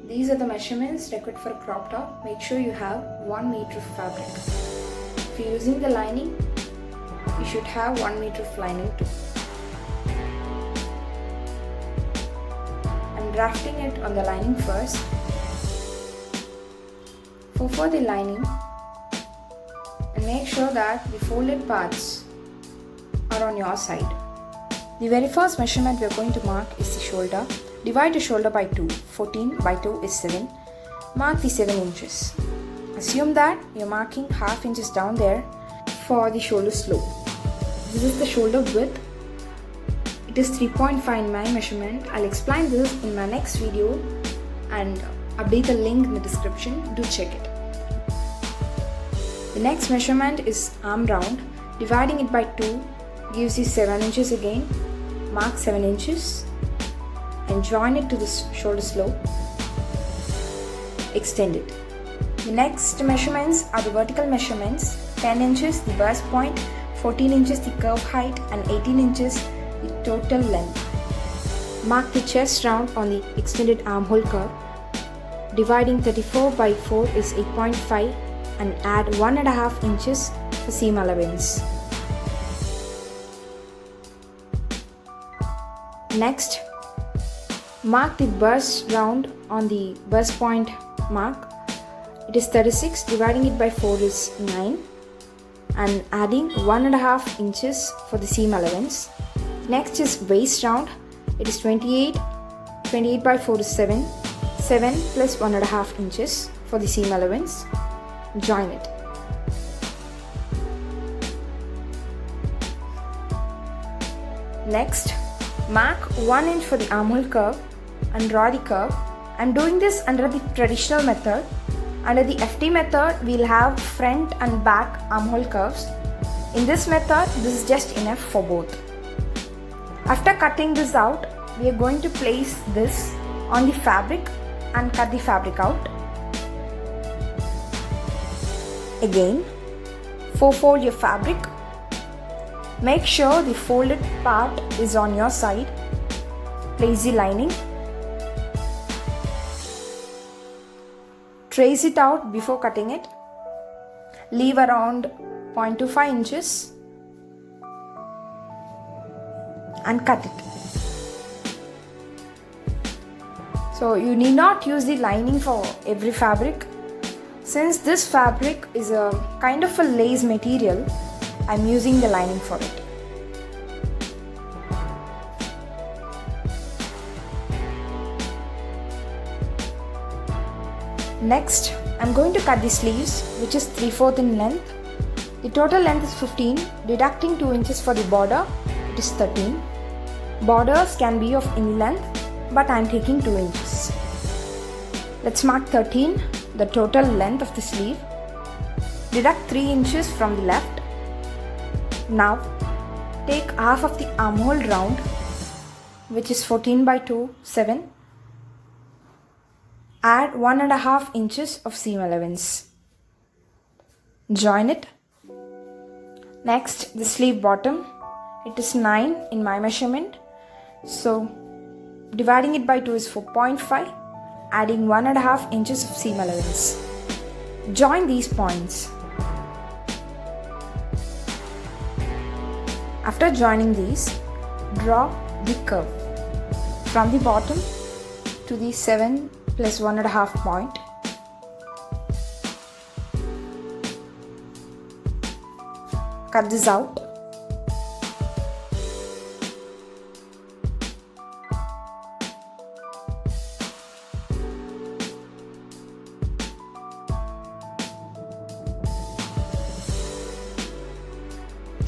These are the measurements required for a crop top. Make sure you have 1 meter of fabric. If you're using the lining, you should have 1 meter of lining too. I'm drafting it on the lining first. For the lining, and make sure that the folded parts are on your side. The very first measurement we are going to mark is the shoulder. Divide the shoulder by 2. 14 by 2 is 7. Mark the 7 inches. Assume that you are marking half inches down there for the shoulder slope. This is the shoulder width. It is 3.5 in my measurement. I'll explain this in my next video and update the link in the description. Do check it. The next measurement is arm round. Dividing it by 2 gives you 7 inches again. Mark 7 inches and join it to the shoulder slope. Extend it. The next measurements are the vertical measurements. 10 inches the bust point, 14 inches the curve height and 18 inches the total length. Mark the chest round on the extended armhole curve. Dividing 34 by 4 is 8.5 and add 1.5 inches for seam allowance. Next, mark the bust round on the bust point mark. It is 36, dividing it by 4 is 9 and adding 1.5 inches for the seam allowance. Next is waist round. It is 28, 28 by 4 is 7, 7 plus 1.5 inches for the seam allowance. Join it. Next, mark 1 inch for the armhole curve and draw the curve. I'm doing this under the traditional method. Under the FT method, we'll have front and back armhole curves. In this method, this is just enough for both. After cutting this out, we are going to place this on the fabric and cut the fabric out. Again, fold your fabric. Make sure the folded part is on your side. Place the lining. Trace it out before cutting it. Leave around 0.25 inches and cut it. So you need not use the lining for every fabric. Since this fabric is a kind of a lace material, I'm using the lining for it. Next, I'm going to cut the sleeves, which is 3/4 in length. The total length is 15, deducting 2 inches for the border, it is 13. Borders can be of any length, but I'm taking 2 inches. Let's mark 13, the total length of the sleeve. Deduct 3 inches from the left. Now, take half of the armhole round, which is 14 by 2, 7. Add 1.5 inches of seam allowance. Join it. Next, the sleeve bottom. It is 9 in my measurement. So, dividing it by 2 is 4.5. Adding 1.5 inches of seam allowance. Join these points. After joining these, draw the curve from the bottom to the 7 plus 1.5 point. Cut this out.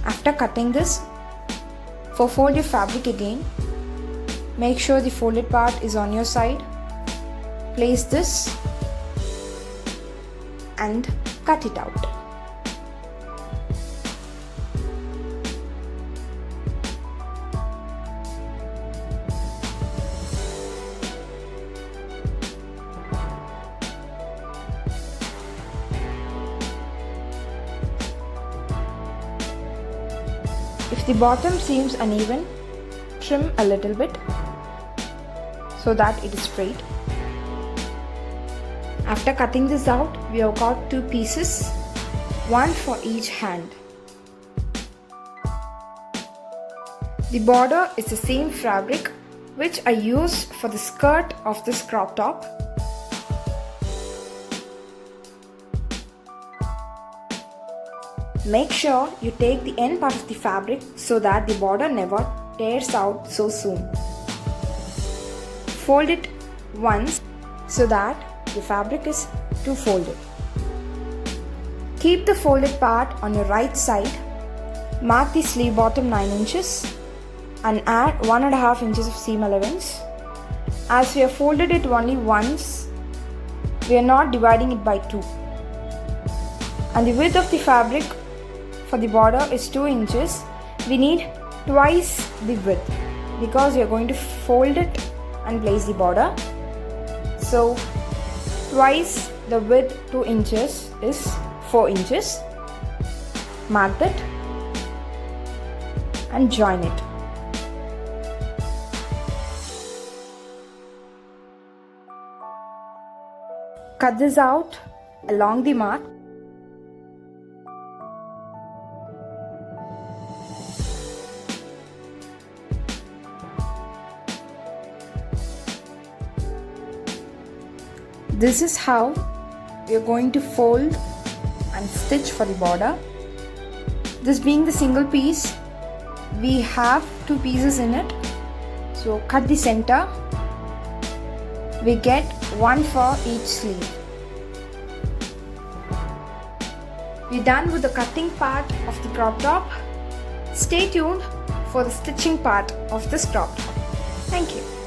After cutting this, fold your fabric again. Make sure the folded part is on your side. Place this and cut it out. If the bottom seems uneven, trim a little bit so that it is straight. After cutting this out, we have got two pieces, one for each hand. The border is the same fabric which I used for the skirt of this crop top. Make sure you take the end part of the fabric so that the border never tears out so soon. Fold it once so that the fabric is two-folded. Keep the folded part on your right side. Mark the sleeve bottom 9 inches and add 1.5 inches of seam allowance. As we have folded it only once, we are not dividing it by 2. And the width of the fabric for the border is 2 inches. We need twice the width because we are going to fold it and place the border. So twice the width 2 inches is 4 inches. Mark that and join it. Cut this out along the mark. This is how we are going to fold and stitch for the border. This being the single piece, we have 2 pieces in it. So cut the center. We get one for each sleeve. We're done with the cutting part of the crop top. Stay tuned for the stitching part of this crop top. Thank you.